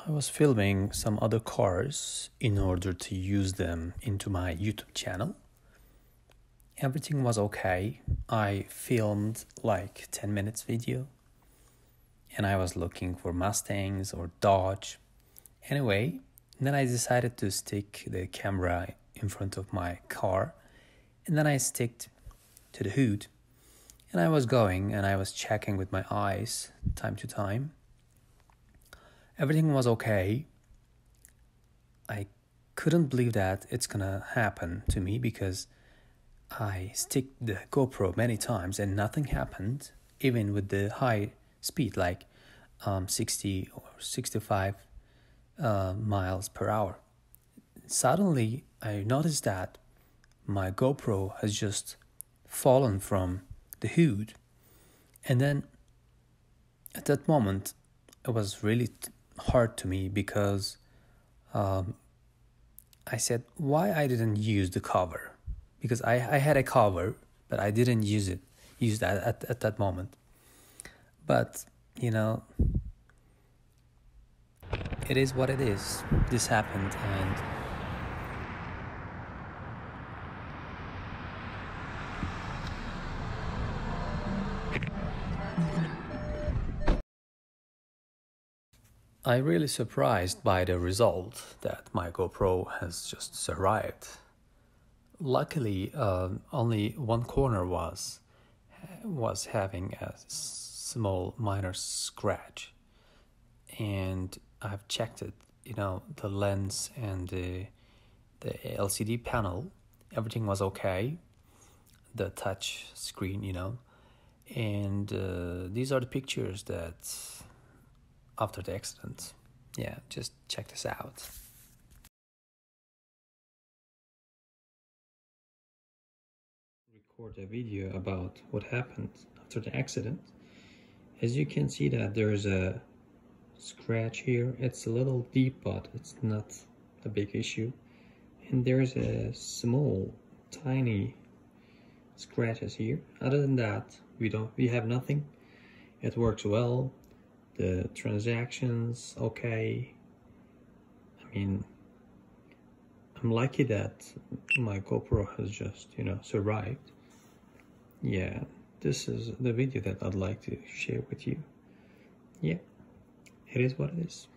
I was filming some other cars in order to use them into my YouTube channel. Everything was okay. I filmed like 10 minutes video and I was looking for Mustangs or Dodge. Anyway, then I decided to stick the camera in front of my car and then I sticked to the hood and I was going and I was checking with my eyes time to time. Everything was okay. I couldn't believe that it's gonna happen to me because I sticked the GoPro many times and nothing happened, even with the high speed like 60 or 65 miles per hour. Suddenly, I noticed that my GoPro has just fallen from the hood. And then at that moment, it was really hard to me because I said, why I didn't use the cover? Because I had a cover, but I didn't use that at that moment. But, you know, it is what it is. This happened and I'm really surprised by the result that my GoPro has just survived. Luckily, only one corner was having a small minor scratch, and I've checked it. The lens and the LCD panel, everything was okay. The touch screen, and these are the pictures that after the accident. Yeah, just check this out. Record a video about what happened after the accident. As you can see that there's a scratch here. It's a little deep, but it's not a big issue. And there's a small, tiny scratches here. Other than that, we have nothing. It works well. The transactions okay. I mean, I'm lucky that my GoPro has just, survived. Yeah, this is the video that I'd like to share with you. Yeah, it is what it is.